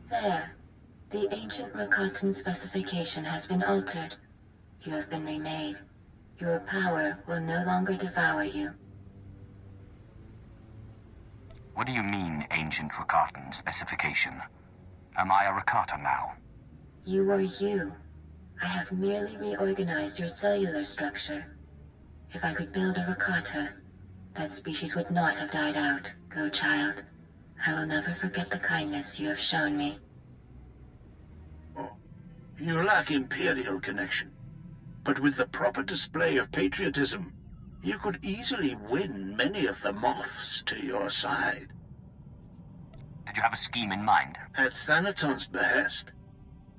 There. The ancient Rakatan specification has been altered. You have been remade. Your power will no longer devour you. What do you mean, ancient Rakatan specification? Am I a Rakata now? You are you. I have merely reorganized your cellular structure. If I could build a Rakata, that species would not have died out. Go, child. I will never forget the kindness you have shown me. Oh, you lack Imperial connection. But with the proper display of patriotism, you could easily win many of the Moffs to your side. Did you have a scheme in mind? At Thanaton's behest,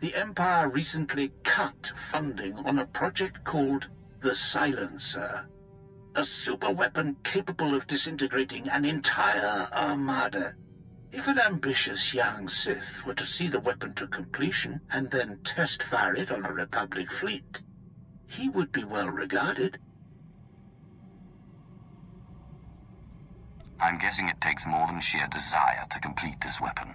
the Empire recently cut funding on a project called the Silencer. A superweapon capable of disintegrating an entire armada. If an ambitious young Sith were to see the weapon to completion and then test fire it on a Republic fleet, he would be well regarded. I'm guessing it takes more than sheer desire to complete this weapon.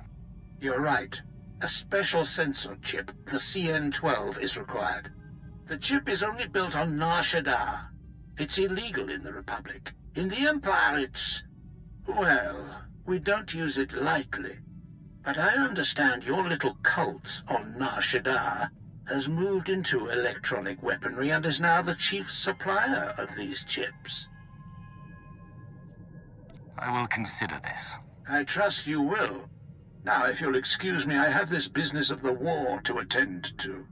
You're right. A special sensor chip, the CN-12, is required. The chip is only built on Nar Shaddaa. It's illegal in the Republic. In the Empire, it's... well, we don't use it lightly. But I understand your little cult on Nar Shaddaa has moved into electronic weaponry and is now the chief supplier of these chips. I will consider this. I trust you will. Now, if you'll excuse me, I have this business of the war to attend to.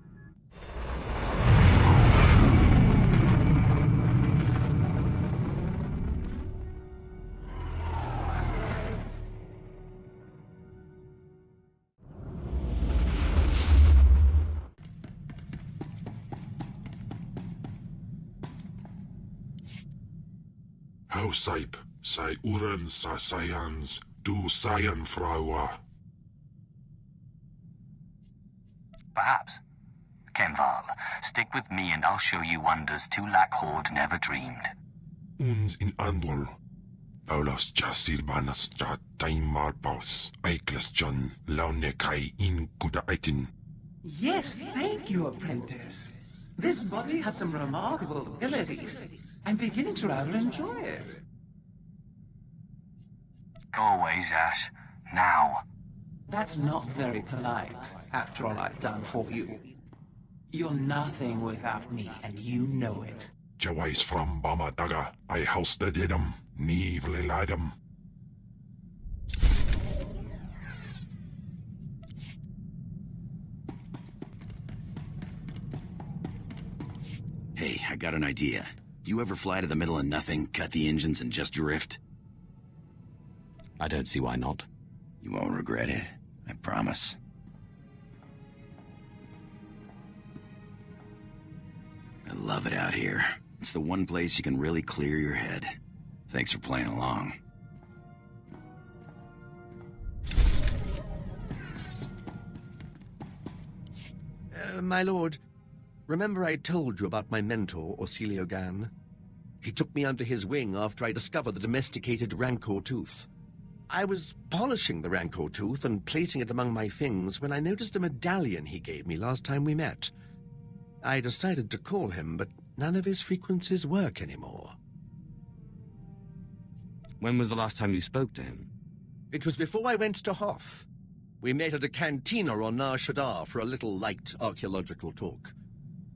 Housaip, sai uren sa sayans, du sayan fraua. Perhaps. Kenval, stick with me and I'll show you wonders Tulak Horde never dreamed. Uns in Andor. Paulas ja silvanas ja taimar paus, aiklas John, laune kai in kuda aitin. Yes, thank you, apprentice. This body has some remarkable abilities. I'm beginning to rather enjoy it. Go away, Zash. Now. That's not very polite, after all I've done for you. You're nothing without me, and you know it. Jawais from Bama Daga, I housted idem, neevle lidem. Hey, I got an idea. You ever fly to the middle of nothing, cut the engines, and just drift? I don't see why not. You won't regret it. I promise. I love it out here. It's the one place you can really clear your head. Thanks for playing along. My lord, remember I told you about my mentor, Orsilio Gan? He took me under his wing after I discovered the domesticated Rancor tooth. I was polishing the Rancor tooth and placing it among my things when I noticed a medallion he gave me last time we met. I decided to call him, but none of his frequencies work anymore. When was the last time you spoke to him? It was before I went to Hoth. We met at a cantina on Nar Shaddaa for a little light archaeological talk.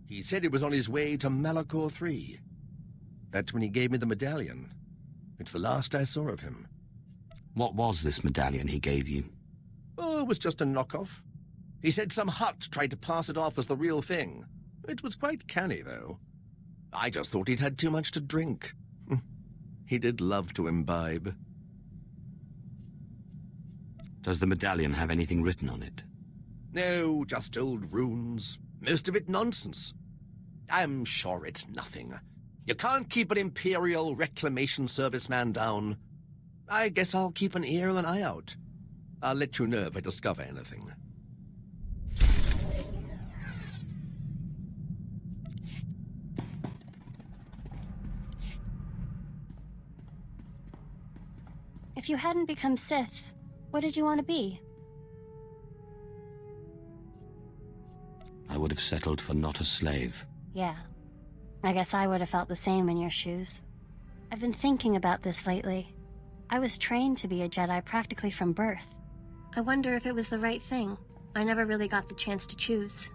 He said he was on his way to Malachor III. That's when he gave me the medallion. It's the last I saw of him. What was this medallion he gave you? Oh, it was just a knockoff. He said some Hutt tried to pass it off as the real thing. It was quite canny, though. I just thought he'd had too much to drink. He did love to imbibe. Does the medallion have anything written on it? No, just old runes. Most of it nonsense. I'm sure it's nothing. You can't keep an Imperial Reclamation Service man down. I guess I'll keep an ear and an eye out. I'll let you know if I discover anything. If you hadn't become Sith, what did you want to be? I would have settled for not a slave. Yeah. I guess I would have felt the same in your shoes. I've been thinking about this lately. I was trained to be a Jedi practically from birth. I wonder if it was the right thing. I never really got the chance to choose.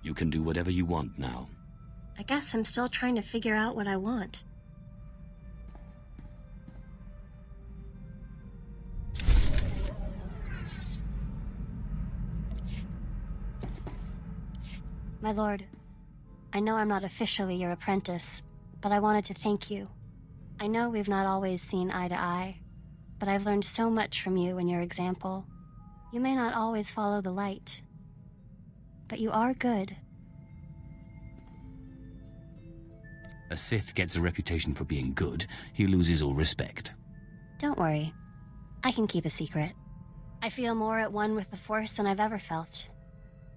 You can do whatever you want now. I guess I'm still trying to figure out what I want. My lord, I know I'm not officially your apprentice, but I wanted to thank you. I know we've not always seen eye to eye, but I've learned so much from you and your example. You may not always follow the light, but you are good. A Sith gets a reputation for being good, he loses all respect. Don't worry. I can keep a secret. I feel more at one with the Force than I've ever felt.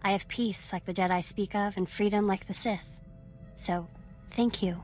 I have peace like the Jedi speak of, and freedom like the Sith. So, thank you.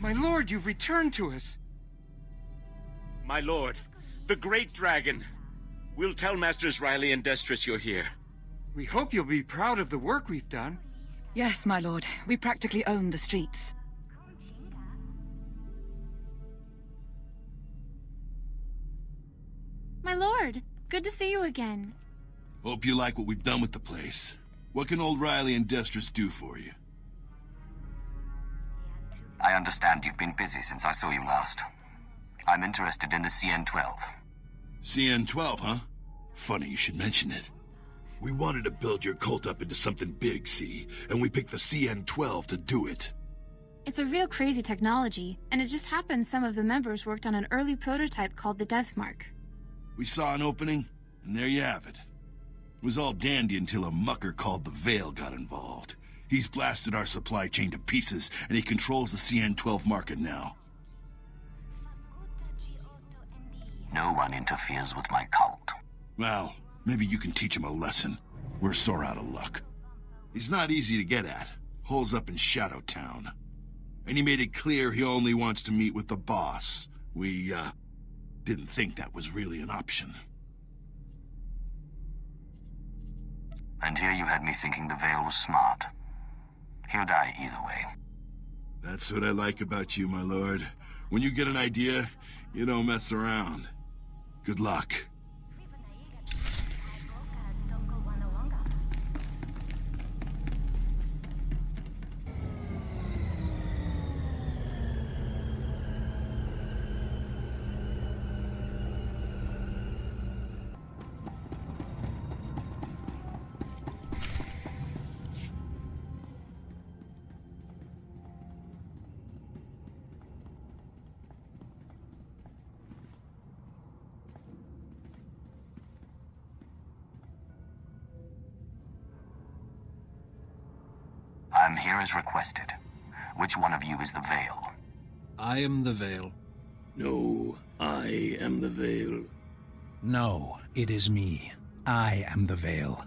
My lord, you've returned to us. My lord, the great dragon. We'll tell Masters Riley and Destress you're here. We hope you'll be proud of the work we've done. Yes, my lord. We practically own the streets. My lord, good to see you again. Hope you like what we've done with the place. What can old Riley and Destress do for you? I understand you've been busy since I saw you last. I'm interested in the CN-12. CN-12, huh? Funny you should mention it. We wanted to build your cult up into something big, see? And we picked the CN-12 to do it. It's a real crazy technology, and it just happens some of the members worked on an early prototype called the Death Mark. We saw an opening, and there you have it. It was all dandy until a mucker called the Veil got involved. He's blasted our supply chain to pieces, and he controls the CN-12 market now. No one interferes with my cult. Well, maybe you can teach him a lesson. We're sore out of luck. He's not easy to get at. Holes up in Shadow Town. And he made it clear he only wants to meet with the boss. We, didn't think that was really an option. And here you had me thinking the Veil was smart. He'll die either way. That's what I like about you, my lord. When you get an idea, you don't mess around. Good luck. I'm here as requested. Which one of you is the Veil? I am the Veil. No, I am the Veil. No, it is me. I am the Veil.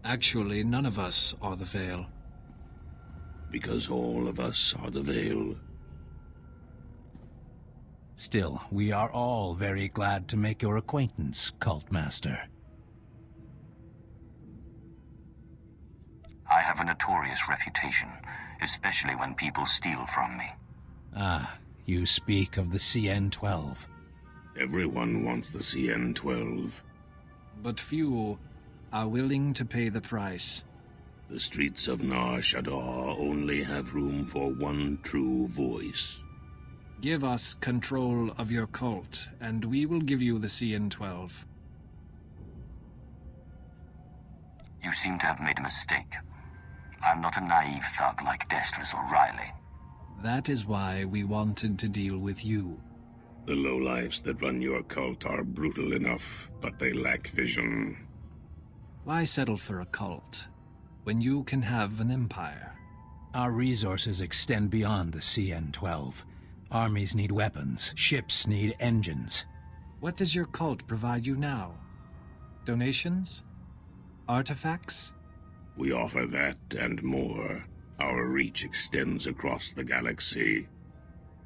Actually, none of us are the Veil. Because all of us are the Veil. Still, we are all very glad to make your acquaintance, Cult Master. I have a notorious reputation, especially when people steal from me. Ah, you speak of the CN-12. Everyone wants the CN-12. But few are willing to pay the price. The streets of Nar Shaddaa only have room for one true voice. Give us control of your cult, and we will give you the CN-12. You seem to have made a mistake. I'm not a naive thug like Destrus or Riley. That is why we wanted to deal with you. The lowlifes that run your cult are brutal enough, but they lack vision. Why settle for a cult when you can have an empire? Our resources extend beyond the CN-12. Armies need weapons, ships need engines. What does your cult provide you now? Donations? Artifacts? We offer that and more. Our reach extends across the galaxy.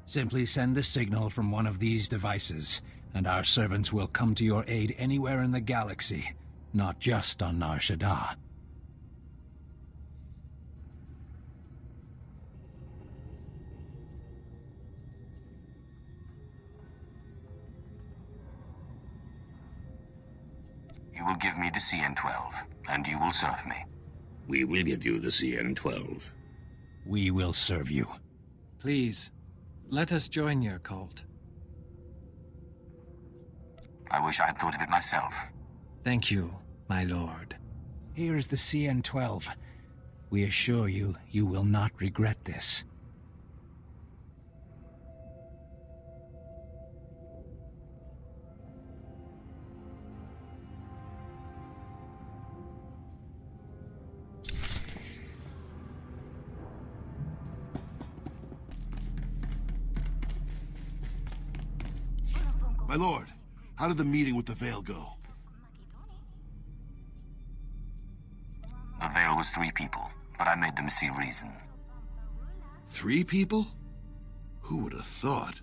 Simply send a signal from one of these devices, and our servants will come to your aid anywhere in the galaxy, not just on Nar Shaddaa. You will give me the CN-12, and you will serve me. We will give you the CN-12. We will serve you. Please, let us join your cult. I wish I had thought of it myself. Thank you, my lord. Here is the CN-12. We assure you, you will not regret this. My lord, how did the meeting with the Veil go? The Veil was 3 people, but I made them see reason. 3 people? Who would have thought?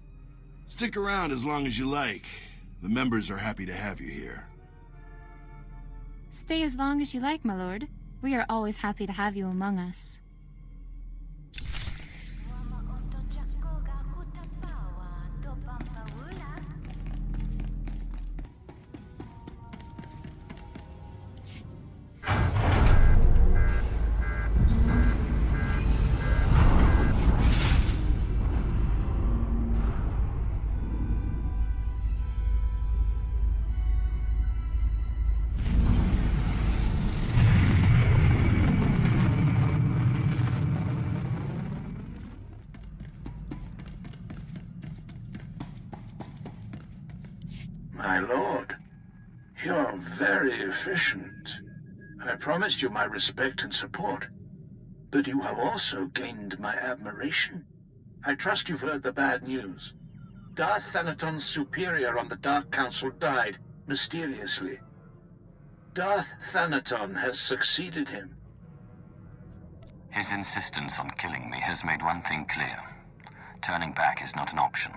Stick around as long as you like. The members are happy to have you here. Stay as long as you like, my lord. We are always happy to have you among us. My lord, you're very efficient. I promised you my respect and support, but you have also gained my admiration. I trust you've heard the bad news. Darth Thanaton's superior on the Dark Council died, mysteriously. Darth Thanaton has succeeded him. His insistence on killing me has made one thing clear. Turning back is not an option.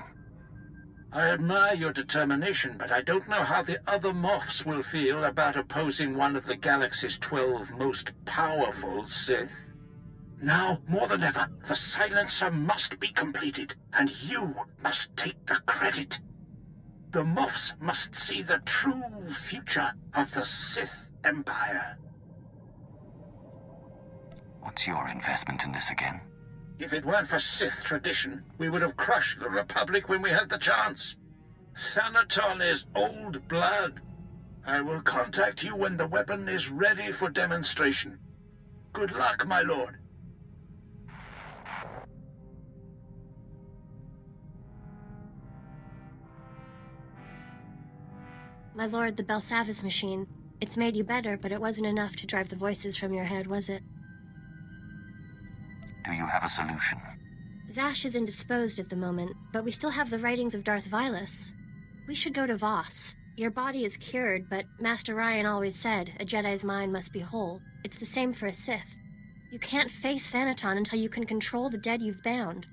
I admire your determination, but I don't know how the other Moffs will feel about opposing one of the galaxy's 12 most powerful Sith. Now, more than ever, the silencer must be completed, and you must take the credit. The Moffs must see the true future of the Sith Empire. What's your investment in this again? If it weren't for Sith tradition, we would have crushed the Republic when we had the chance. Thanaton is old blood. I will contact you when the weapon is ready for demonstration. Good luck, my lord. My lord, the Belsavis machine. It's made you better, but it wasn't enough to drive the voices from your head, was it? Do you have a solution? Zash is indisposed at the moment, but we still have the writings of Darth Vilus. We should go to Voss. Your body is cured, but Master Ryan always said a Jedi's mind must be whole. It's the same for a Sith. You can't face Thanaton until you can control the dead you've bound.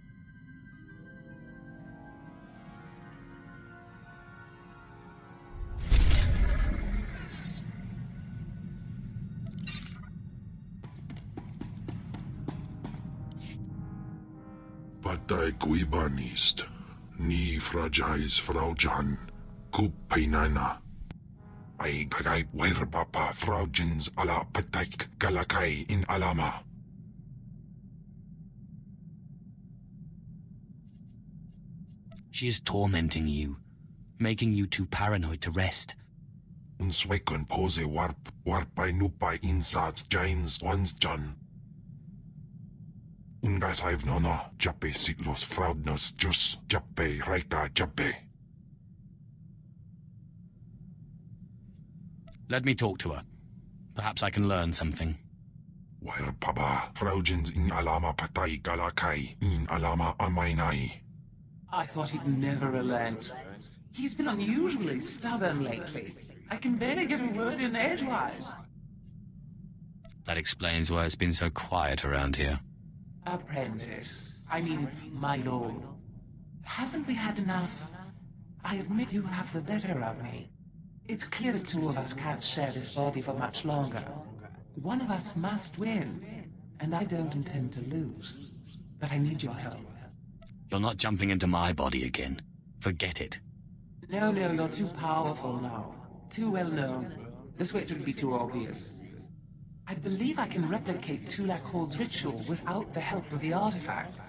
Patay Korriban ist, ni fragile Frau Jan, kup painana. Ay kagay papa Frau Jins ala patay galakay in alama. She is tormenting you, making you too paranoid to rest. Unswekon pose warpay nupay insats jains ones Jan. Ungas I've no jape siglos fraudnos jus jape reika jape. Let me talk to her. Perhaps I can learn something. Wire papa, Fraujins in alama patay galakay in alama amainai. I thought he'd never relent. He's been unusually stubborn lately. I can barely get a word in edgewise. That explains why it's been so quiet around here. Apprentice. I mean, my lord. Haven't we had enough? I admit you have the better of me. It's clear the two of us can't share this body for much longer. One of us must win, and I don't intend to lose. But I need your help. You're not jumping into my body again. Forget it. No, you're too powerful now. Too well known. This way it would be too obvious. I believe I can replicate Tulak Hall's ritual without the help of the artifact.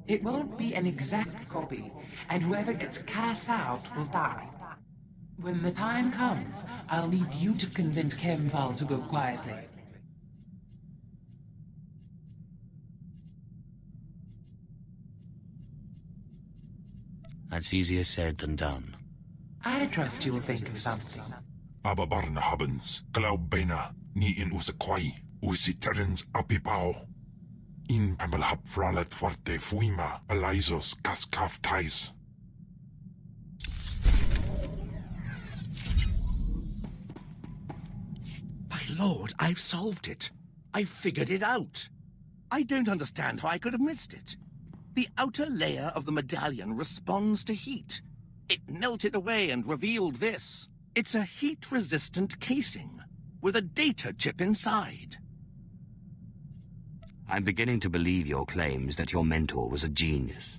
It won't be an exact copy, and whoever gets cast out will die. When the time comes, I'll need you to convince Kemval to go quietly. That's easier said than done. I trust you'll think of something. Ababarna habens, glaubena, ni in usakwai, usiterens apipao. In pamalhap fralat forte fuima, alaisos kaskaf tais. My lord, I've solved it. I've figured it out. I don't understand how I could have missed it. The outer layer of the medallion responds to heat. It melted away and revealed this. It's a heat-resistant casing, with a data chip inside. I'm beginning to believe your claims that your mentor was a genius.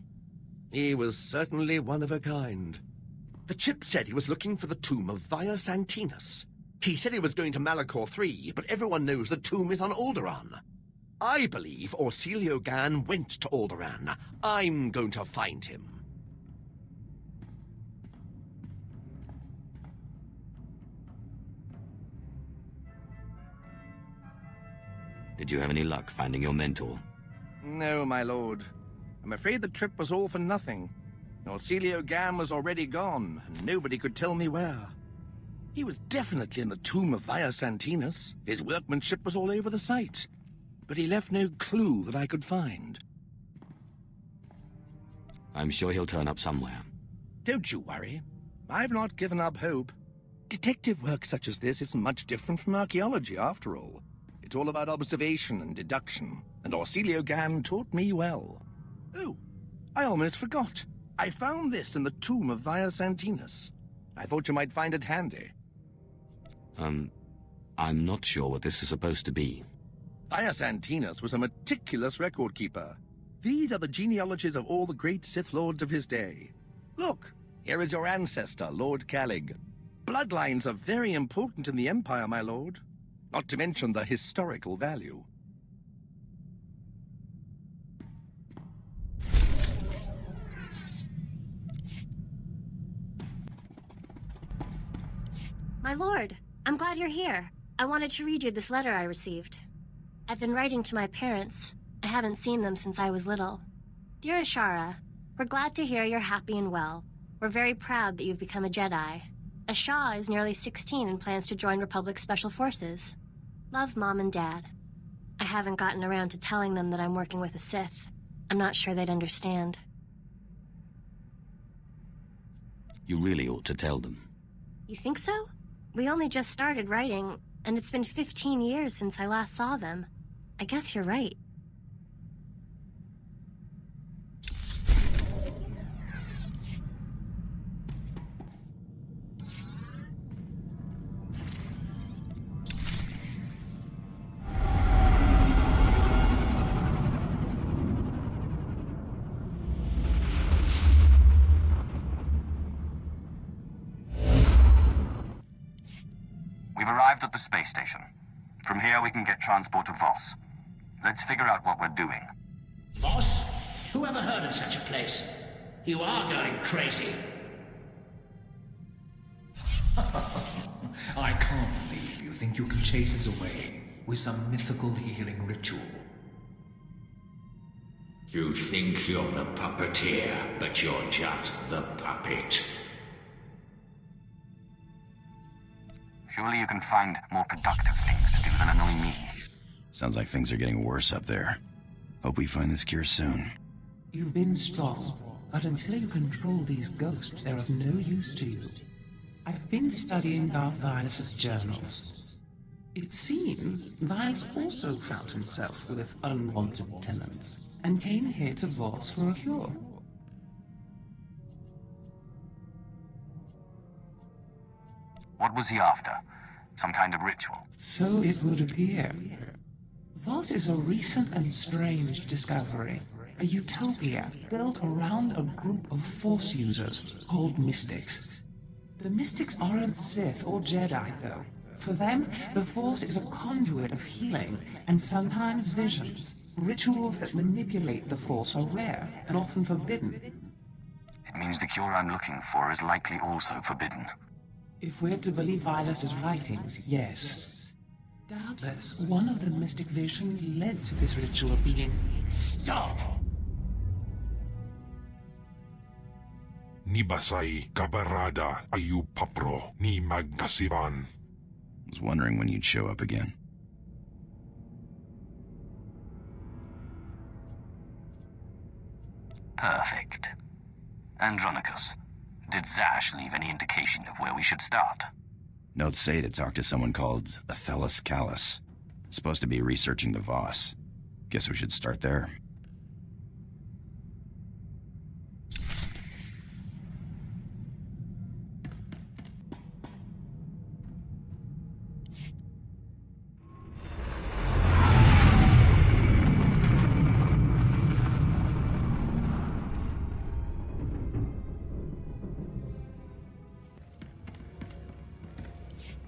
He was certainly one of a kind. The chip said he was looking for the tomb of Via Santinus. He said he was going to Malachor III, but everyone knows the tomb is on Alderaan. I believe Orsilio Gan went to Alderaan. I'm going to find him. Did you have any luck finding your mentor? No, my lord. I'm afraid the trip was all for nothing. Orsilio Gan was already gone, and nobody could tell me where. He was definitely in the tomb of Via Santinus. His workmanship was all over the site. But he left no clue that I could find. I'm sure he'll turn up somewhere. Don't you worry. I've not given up hope. Detective work such as this isn't much different from archaeology, after all. It's all about observation and deduction, and Orsilio Gan taught me well. Oh, I almost forgot. I found this in the tomb of Via Santinus. I thought you might find it handy. I'm not sure what this is supposed to be. Via Santinus was a meticulous record keeper. These are the genealogies of all the great Sith Lords of his day. Look, here is your ancestor, Lord Calig. Bloodlines are very important in the Empire, my lord. Not to mention the historical value. My lord, I'm glad you're here. I wanted to read you this letter I received. I've been writing to my parents. I haven't seen them since I was little. Dear Ashara, we're glad to hear you're happy and well. We're very proud that you've become a Jedi. Asha is nearly 16 and plans to join Republic Special Forces. Love, Mom and Dad. I haven't gotten around to telling them that I'm working with a Sith. I'm not sure they'd understand. You really ought to tell them. You think so? We only just started writing, and it's been 15 years since I last saw them. I guess you're right. We've arrived at the space station. From here we can get transport to Voss. Let's figure out what we're doing. Voss? Who ever heard of such a place? You are going crazy. I can't believe you think you can chase us away with some mythical healing ritual. You think you're the puppeteer, but you're just the puppet. Surely you can find more productive things to do than annoy me. Sounds like things are getting worse up there. Hope we find this cure soon. You've been strong, but until you control these ghosts, they're of no use to you. I've been studying Darth Vilus's journals. It seems Vilus also found himself with unwanted tenants, and came here to Voss for a cure. What was he after? Some kind of ritual? So it would appear. Voss is a recent and strange discovery. A utopia built around a group of Force users called Mystics. The Mystics aren't Sith or Jedi, though. For them, the Force is a conduit of healing and sometimes visions. Rituals that manipulate the Force are rare and often forbidden. It means the cure I'm looking for is likely also forbidden. If we're to believe Vilus's writings, yes. Doubtless, one of the mystic visions led to this ritual being... Stop! Ni basay kabarada ayu papro ni magkasiban. I was wondering when you'd show up again. Perfect. Andronicus, did Zash leave any indication of where we should start? Notes say to talk to someone called Athelis Callus. Supposed to be researching the Voss. Guess we should start there.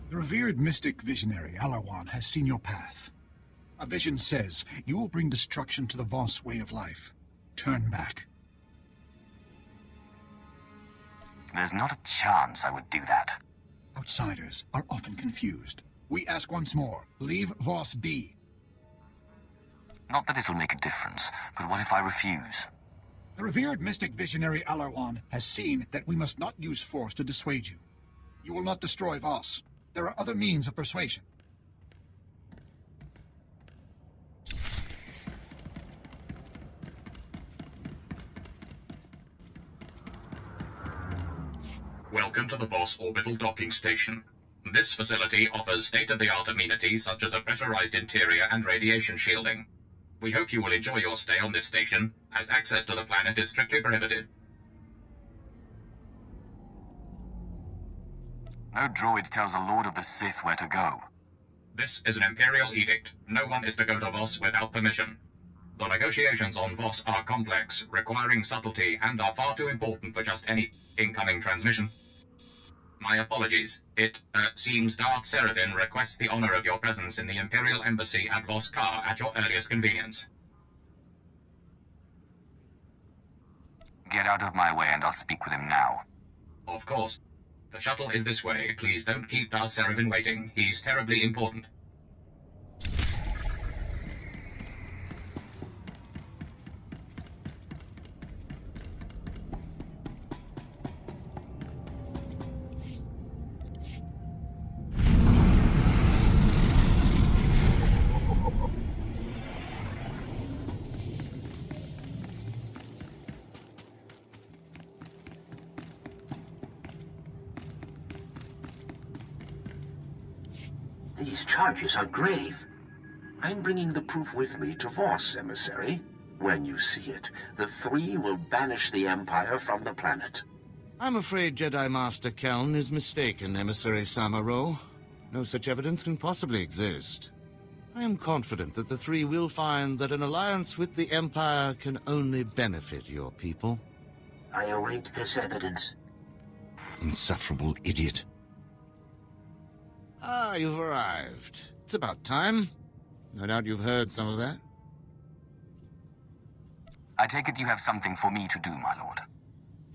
The revered mystic visionary Alarwan has seen your path. A vision says you will bring destruction to the Voss way of life. Turn back. There's not a chance I would do that. Outsiders are often confused. We ask once more, leave Voss be. Not that it'll make a difference, but what if I refuse? The revered mystic visionary Alarwan has seen that we must not use force to dissuade you. You will not destroy Voss. There are other means of persuasion. Welcome to the Voss Orbital Docking Station. This facility offers state-of-the-art amenities such as a pressurized interior and radiation shielding. We hope you will enjoy your stay on this station, as access to the planet is strictly prohibited. No droid tells a Lord of the Sith where to go. This is an Imperial edict. No one is to go to Voss without permission. The negotiations on Voss are complex, requiring subtlety, and are far too important for just any incoming transmission. My apologies. It seems Darth Seraphin requests the honor of your presence in the Imperial Embassy at Voss Ka at your earliest convenience. Get out of my way and I'll speak with him now. Of course. The shuttle is this way. Please don't keep Darth Seraphin waiting. He's terribly important. These charges are grave. I'm bringing the proof with me to Voss, emissary. When you see it, the three will banish the Empire from the planet. I'm afraid Jedi Master Keln is mistaken, Emissary Samaro. No such evidence can possibly exist. I am confident that the three will find that an alliance with the Empire can only benefit your people. I await this evidence. Insufferable idiot. Ah, you've arrived. It's about time. No doubt you've heard some of that. I take it you have something for me to do, my lord.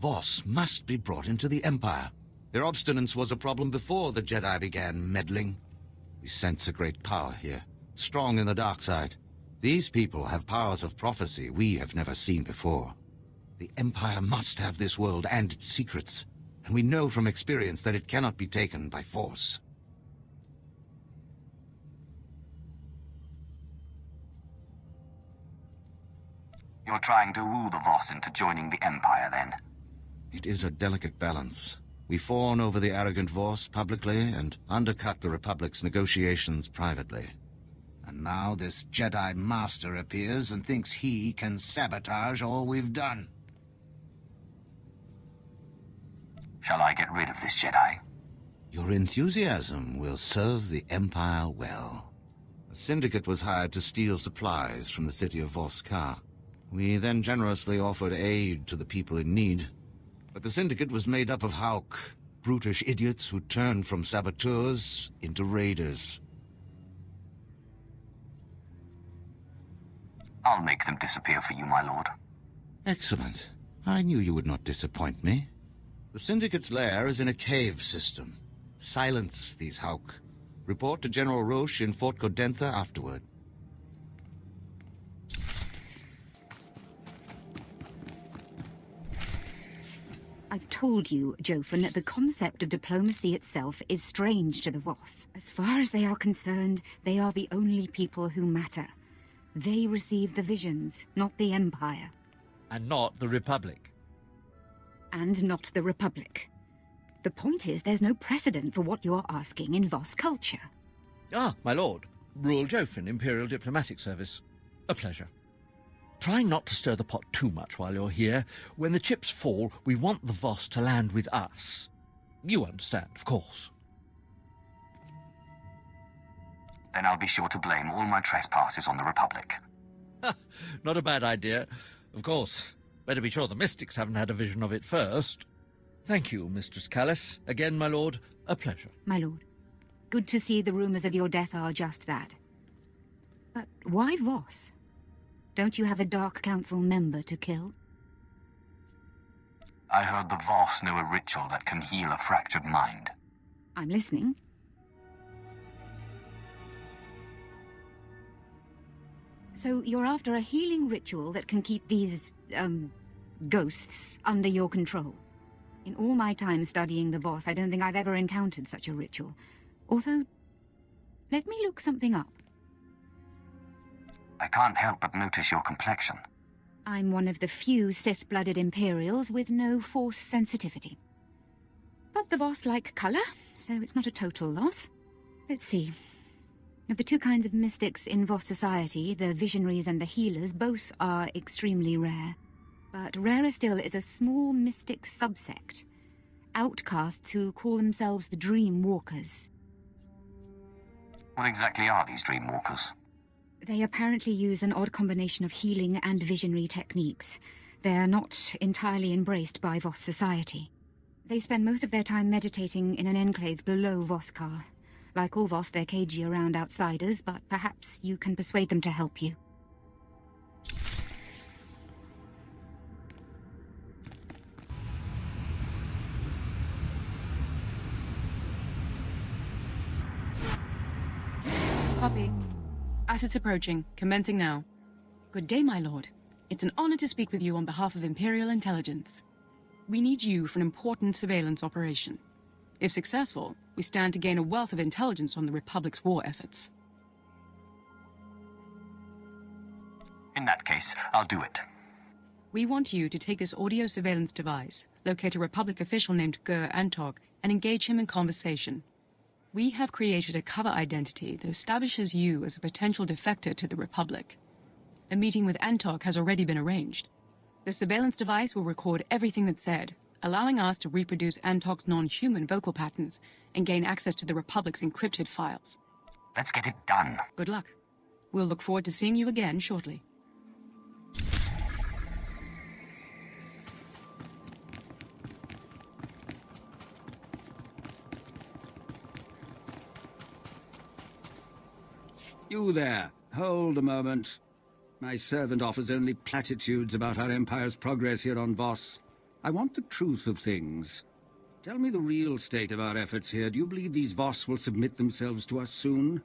Voss must be brought into the Empire. Their obstinance was a problem before the Jedi began meddling. We sense a great power here, strong in the dark side. These people have powers of prophecy we have never seen before. The Empire must have this world and its secrets, and we know from experience that it cannot be taken by force. You're trying to woo the Voss into joining the Empire, then? It is a delicate balance. We fawn over the arrogant Voss publicly and undercut the Republic's negotiations privately. And now this Jedi Master appears and thinks he can sabotage all we've done. Shall I get rid of this Jedi? Your enthusiasm will serve the Empire well. A syndicate was hired to steal supplies from the city of Voss-Ka. We then generously offered aid to the people in need. But the syndicate was made up of Hauk, brutish idiots who turned from saboteurs into raiders. I'll make them disappear for you, my lord. Excellent. I knew you would not disappoint me. The syndicate's lair is in a cave system. Silence these Hauk. Report to General Roche in Fort Godentha afterward. I've told you, Jofin, that the concept of diplomacy itself is strange to the Voss. As far as they are concerned, they are the only people who matter. They receive the visions, not the Empire. And not the Republic. And not the Republic. The point is, there's no precedent for what you're asking in Voss culture. Ah, my lord. Rural Jofin, Imperial Diplomatic Service. A pleasure. Try not to stir the pot too much while you're here. When the chips fall, we want the Voss to land with us. You understand, of course. Then I'll be sure to blame all my trespasses on the Republic. Not a bad idea. Of course, better be sure the mystics haven't had a vision of it first. Thank you, Mistress Callis. Again, my lord, a pleasure. My lord, good to see the rumors of your death are just that. But why Voss? Don't you have a Dark Council member to kill? I heard the Voss know a ritual that can heal a fractured mind. I'm listening. So you're after a healing ritual that can keep these, ghosts under your control. In all my time studying the Voss, I don't think I've ever encountered such a ritual. Although, let me look something up. I can't help but notice your complexion. I'm one of the few Sith-blooded Imperials with no Force sensitivity. But the Voss like colour, so it's not a total loss. Let's see. Of the two kinds of mystics in Voss society, the visionaries and the healers, both are extremely rare. But rarer still is a small mystic subsect. Outcasts who call themselves the Dream Walkers. What exactly are these Dream Walkers? They apparently use an odd combination of healing and visionary techniques. They're not entirely embraced by Voss society. They spend most of their time meditating in an enclave below Voss-Ka. Like all Voss, they're cagey around outsiders, but perhaps you can persuade them to help you. Copy. Assets approaching. Commencing now. Good day, my lord. It's an honor to speak with you on behalf of Imperial Intelligence. We need you for an important surveillance operation. If successful, we stand to gain a wealth of intelligence on the Republic's war efforts. In that case, I'll do it. We want you to take this audio surveillance device, locate a Republic official named Gur Antog, and engage him in conversation. We have created a cover identity that establishes you as a potential defector to the Republic. A meeting with Antok has already been arranged. The surveillance device will record everything that's said, allowing us to reproduce Antok's non-human vocal patterns and gain access to the Republic's encrypted files. Let's get it done. Good luck. We'll look forward to seeing you again shortly. You there. Hold a moment. My servant offers only platitudes about our Empire's progress here on Voss. I want the truth of things. Tell me the real state of our efforts here. Do you believe these Voss will submit themselves to us soon?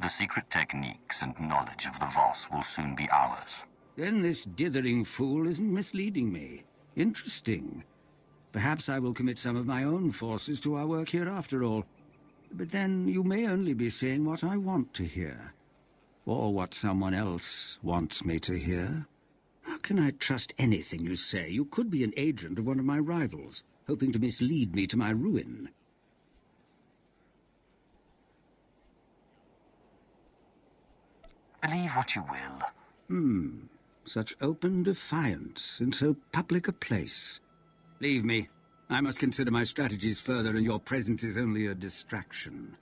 The secret techniques and knowledge of the Voss will soon be ours. Then this dithering fool isn't misleading me. Interesting. Perhaps I will commit some of my own forces to our work here after all. But then you may only be saying what I want to hear. Or what someone else wants me to hear. How can I trust anything you say? You could be an agent of one of my rivals, hoping to mislead me to my ruin. Believe what you will. Such open defiance in so public a place. Leave me. I must consider my strategies further, and your presence is only a distraction.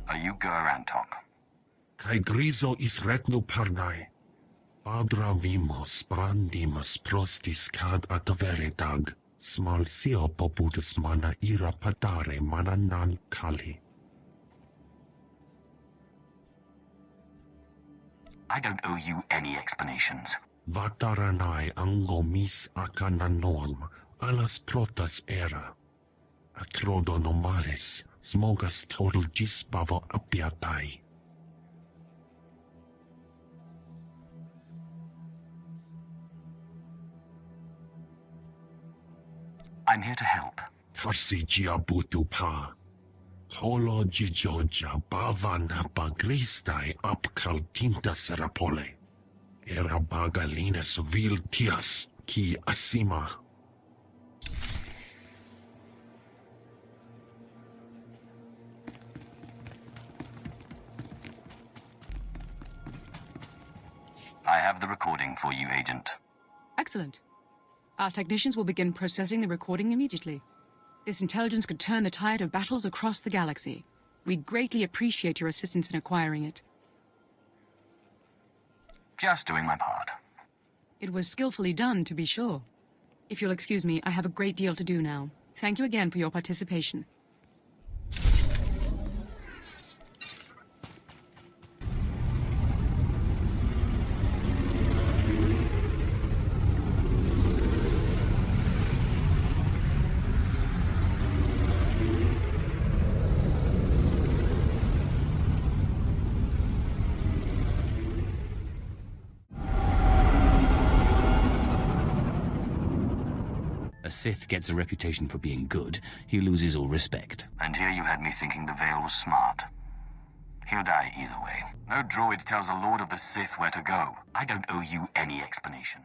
Are you Gur Antok? Kai grizo is retnu pernai. Padra vimos brandimus prostis cad adveretag. Small sio popudus mana ira padare mana nan kali. I don't owe you any explanations. Vataranai angomis akananorm, alas protas era. Acrodo normales, smogas total gisbavo apiatai. I'm here to help. Tarsi giabutu pa. Holo gijoja bavana bagristai apkal tinta serapole. Era bagalinas vil tias ki asima. I have the recording for you, Agent. Excellent. Our technicians will begin processing the recording immediately. This intelligence could turn the tide of battles across the galaxy. We greatly appreciate your assistance in acquiring it. Just doing my part. It was skillfully done, to be sure. If you'll excuse me, I have a great deal to do now. Thank you again for your participation. A Sith gets a reputation for being good, he loses all respect. And here you had me thinking the Veil was smart. He'll die either way. No droid tells a Lord of the Sith where to go. I don't owe you any explanations.